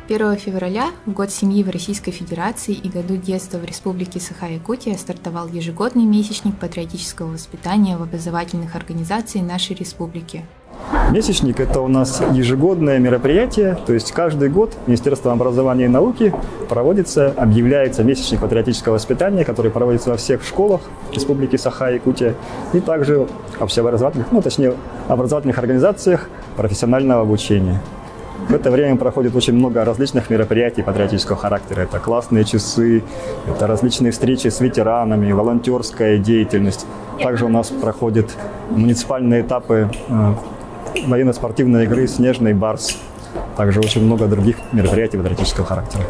1 февраля, в год семьи в Российской Федерации и году детства в Республике Саха-Якутия, стартовал ежегодный месячник патриотического воспитания в образовательных организациях нашей республики. Месячник – это у нас ежегодное мероприятие, то есть каждый год Министерством образования и науки объявляется месячник патриотического воспитания, который проводится во всех школах Республики Саха-Якутия и также образовательных организациях профессионального обучения. В это время проходит очень много различных мероприятий патриотического характера. Это классные часы, это различные встречи с ветеранами, волонтерская деятельность. Также у нас проходят муниципальные этапы военно-спортивной игры «Снежный барс». Также очень много других мероприятий патриотического характера.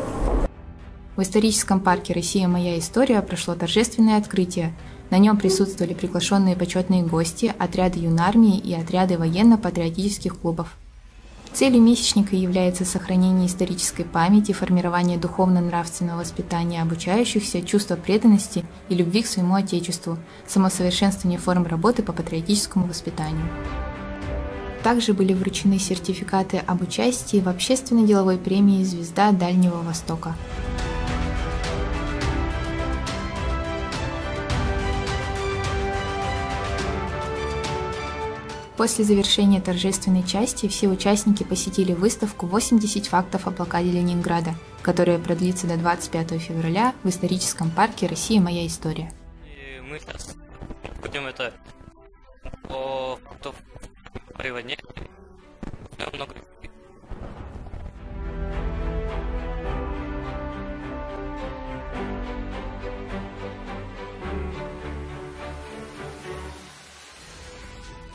В историческом парке «Россия. Моя история» прошло торжественное открытие. На нем присутствовали приглашенные почетные гости, отряды юнармии и отряды военно-патриотических клубов. Целью месячника является сохранение исторической памяти, формирование духовно-нравственного воспитания обучающихся, чувства преданности и любви к своему Отечеству, самосовершенствование форм работы по патриотическому воспитанию. Также были вручены сертификаты об участии в общественно-деловой премии «Звезда Дальнего Востока». После завершения торжественной части все участники посетили выставку «80 фактов о блокаде Ленинграда», которая продлится до 25 февраля в историческом парке «Россия. Моя история». И мы сейчас будем это о войне. Много.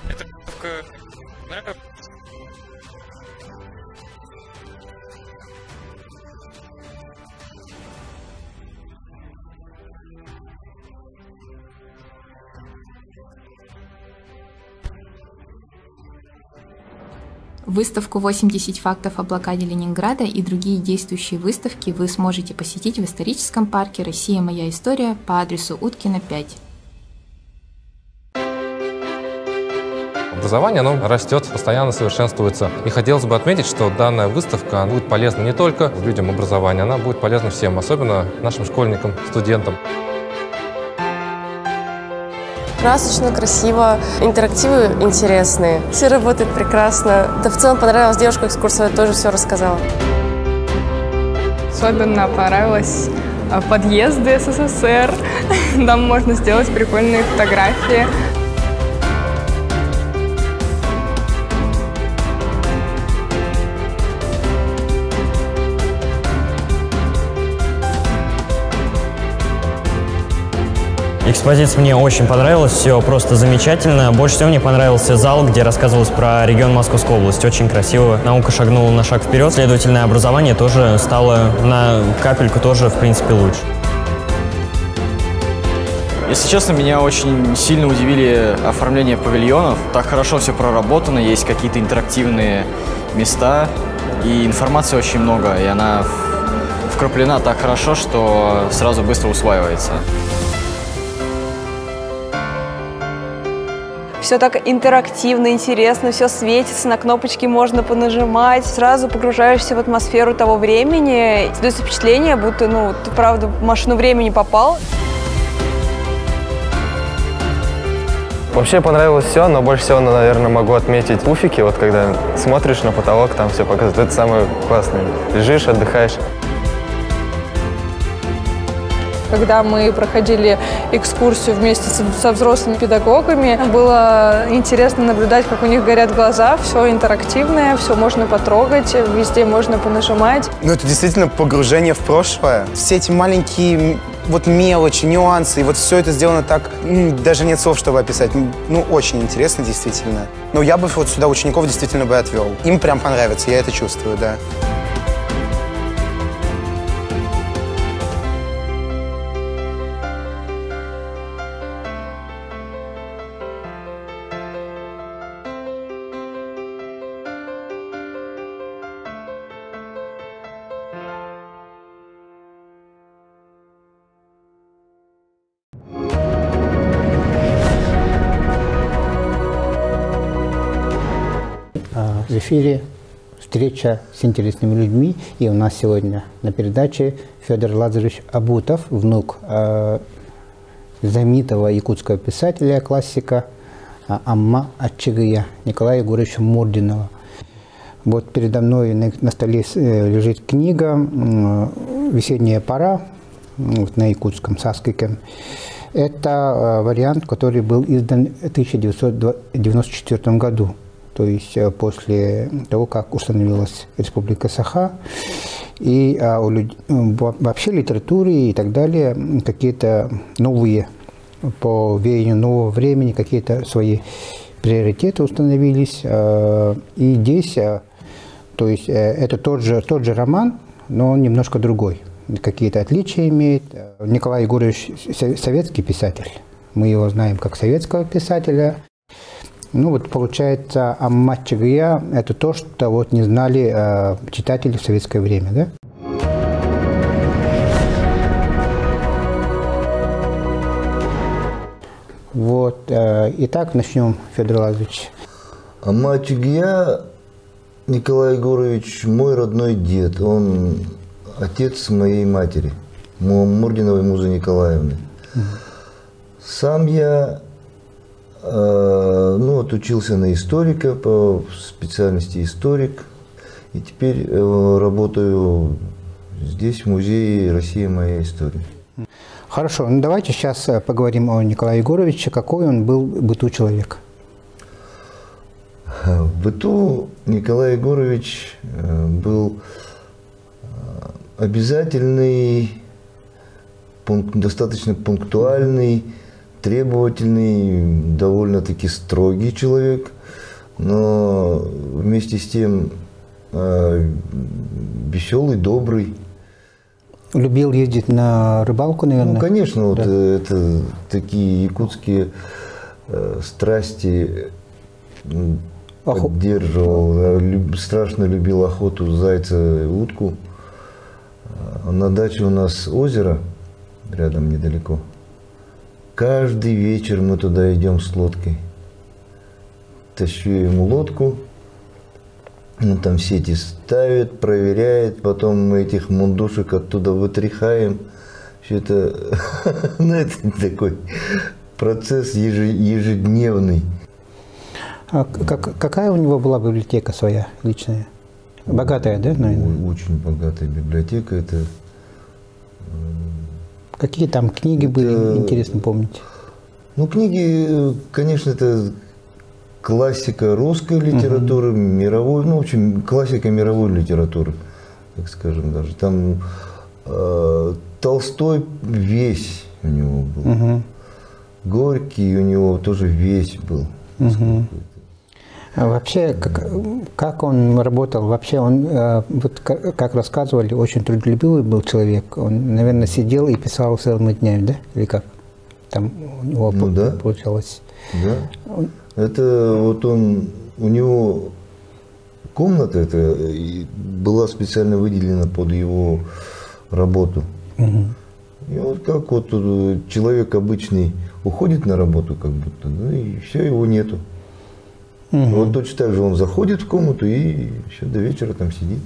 Это как Выставку «80 фактов о блокаде Ленинграда» и другие действующие выставки вы сможете посетить в историческом парке «Россия. Моя история» по адресу Уткина, 5. Образование, оно растет, постоянно совершенствуется. И хотелось бы отметить, что данная выставка будет полезна не только людям образования, она будет полезна всем, особенно нашим школьникам, студентам. Красочно, красиво, интерактивы интересные. Все работает прекрасно. Да в целом понравилась девушка-экскурсовод, тоже все рассказала. Особенно понравилось подъезды СССР. Там можно сделать прикольные фотографии. Экспозиция мне очень понравилась, все просто замечательно. Больше всего мне понравился зал, где рассказывалось про регион Московской области. Очень красиво. Наука шагнула на шаг вперед, следовательно, образование тоже стало на капельку тоже, в принципе, лучше. Если честно, меня очень сильно удивили оформление павильонов. Так хорошо все проработано, есть какие-то интерактивные места, и информации очень много, и она вкраплена так хорошо, что сразу быстро усваивается. Все так интерактивно, интересно, все светится, на кнопочки можно понажимать. Сразу погружаешься в атмосферу того времени. Создается впечатление, будто, ты правда в машину времени попал. Вообще понравилось все, но больше всего, наверное, могу отметить пуфики. Вот когда смотришь на потолок, там все показывает. Это самое классное. Лежишь, отдыхаешь. Когда мы проходили экскурсию вместе со взрослыми педагогами, было интересно наблюдать, как у них горят глаза. Все интерактивное, все можно потрогать, везде можно понажимать. Это действительно погружение в прошлое. Все эти маленькие мелочи, нюансы, и все это сделано так, даже нет слов, чтобы описать. Очень интересно, действительно. Но я бы сюда учеников действительно бы отвел. Им прям понравится, я это чувствую, да. В эфире встреча с интересными людьми. И у нас сегодня на передаче Федор Лазаревич Абутов, внук знаменитого якутского писателя, классика Амма Ачыгыя Николая Егоровича Мурдинова. Вот передо мной на столе лежит книга «Весенняя пора» на якутском, саскике. Это вариант, который был издан в 1994 году, то есть после того, как установилась Республика Саха. И вообще литературе и так далее какие-то новые, по веянию нового времени, какие-то свои приоритеты установились. И здесь, то есть это тот же роман, но он немножко другой. Какие-то отличия имеет. Николай Егорович советский писатель. Мы его знаем как советского писателя. Ну вот получается, Амма Ачыгыя – это то, что вот не знали читатели в советское время, да? Вот. Итак, начнем, Федор Лазаревич. Амма Ачыгыя Николай Егорович мой родной дед. Он отец моей матери, Мурдиновой Музы Николаевны. Сам я отучился на историка по специальности историк. И теперь работаю здесь, в музее «Россия. Моя история». Хорошо, ну давайте сейчас поговорим о Николае Егоровиче. Какой он был в быту человек? В быту Николай Егорович был обязательный, достаточно пунктуальный, требовательный, довольно-таки строгий человек, но вместе с тем веселый, добрый. Любил ездить на рыбалку, наверное? Ну, конечно, вот это такие якутские страсти поддерживал. Страшно любил охоту, зайца и утку. На даче у нас озеро, рядом недалеко. Каждый вечер мы туда идем с лодкой. Тащу ему лодку, он там сети ставит, проверяет, потом мы этих мундушек оттуда вытряхаем. Все это, это такой процесс ежедневный. А какая у него была библиотека своя личная? Богатая, да, наверное? Очень богатая библиотека. Это... Какие там книги были, интересно помнить? Ну, книги, конечно, это классика русской литературы, мировой, ну, в общем, классика мировой литературы, так скажем даже. Там Толстой весь у него был. Горький у него тоже весь был. А вообще, как он работал? Вообще, он, вот как рассказывали, очень трудолюбивый был человек. Он, наверное, сидел и писал целыми днями, да? Или как? Там у него получалось? Да. Это вот он, у него комната эта была специально выделена под его работу. И вот как вот человек обычный уходит на работу, как будто, ну и все, его нету. Вот точно так же он заходит в комнату и еще до вечера там сидит.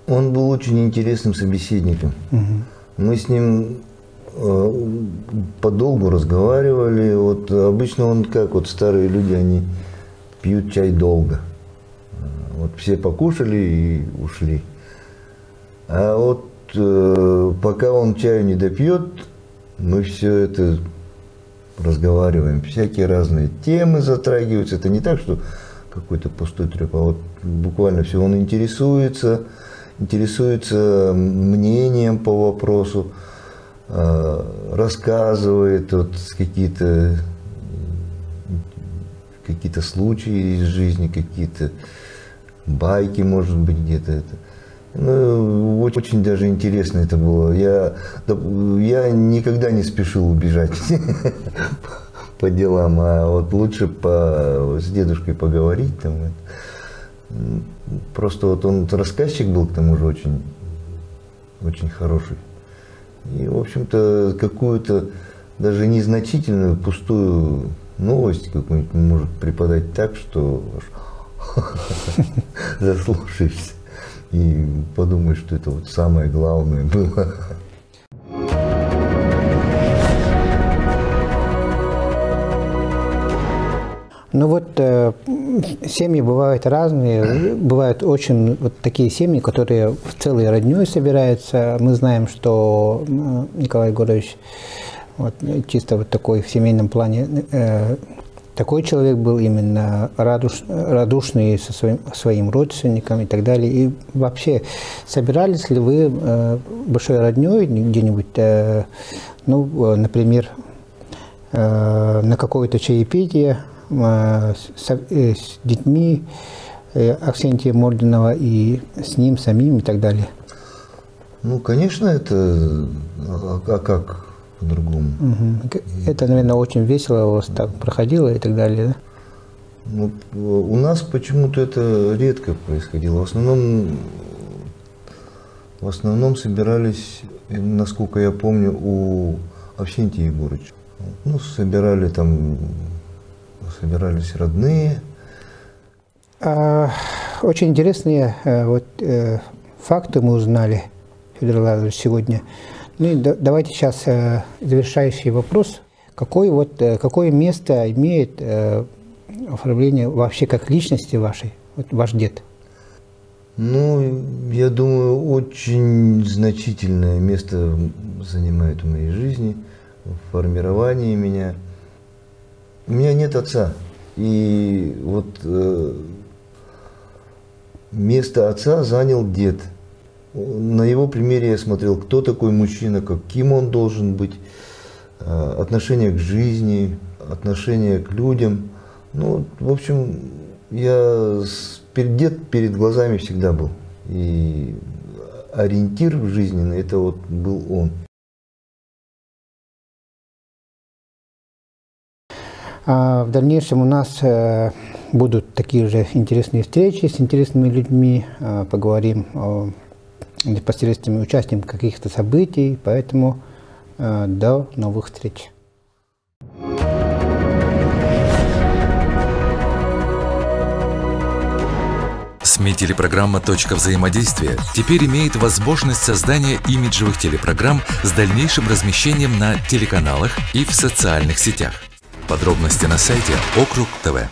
Он был очень интересным собеседником. Мы с ним подолгу разговаривали. Вот обычно он, как вот старые люди, они пьют чай долго. Вот все покушали и ушли. А вот пока он чаю не допьет, мы все это разговариваем. Всякие разные темы затрагиваются. Это не так, что какой-то пустой треп, а вот буквально все. Он интересуется мнением по вопросу, рассказывает вот какие-то случаи из жизни, какие-то байки, может быть, где-то это. Ну, очень даже интересно это было. Я никогда не спешил убежать по делам, а вот лучше с дедушкой поговорить. Там, просто вот он рассказчик был, к тому же, очень, очень хороший. И, в общем-то, какую-то даже незначительную, пустую новость какую-нибудь может преподать так, что заслушаешься и подумаешь, что это вот самое главное было. Ну вот семьи бывают разные, бывают очень вот такие семьи, которые в целой роднёй собираются. Мы знаем, что Николай Егорович вот, чисто вот такой в семейном плане такой человек был, именно радушный со своим родственником и так далее. И вообще, собирались ли вы большой роднёй где-нибудь, ну, например, на какое-то чаепитие с детьми Аксентия Мординова и с ним самим и так далее? Ну, конечно, это... А как по-другому? Это, наверное, очень весело у вас так проходило и так далее, да? Ну, у нас почему-то это редко происходило. В основном собирались, насколько я помню, у Аксентия Егоровича. Ну, собирались родные. Очень интересные факты мы узнали, Федор Владимирович, сегодня. Ну и давайте сейчас завершающий вопрос. Какое место имеет оформление вообще как личности вашей, вот ваш дед? Ну, я думаю, очень значительное место занимает в моей жизни, в формировании меня. У меня нет отца, и вот место отца занял дед. На его примере я смотрел, кто такой мужчина, каким он должен быть, отношение к жизни, отношение к людям. Ну, в общем, дед перед глазами всегда был, и ориентир жизненный это вот был он. В дальнейшем у нас будут такие же интересные встречи с интересными людьми, поговорим о непосредственным участием каких-то событий, поэтому до новых встреч. СМИ телепрограмма «Точка взаимодействия» теперь имеет возможность создания имиджевых телепрограмм с дальнейшим размещением на телеканалах и в социальных сетях. Подробности на сайте Округ ТВ.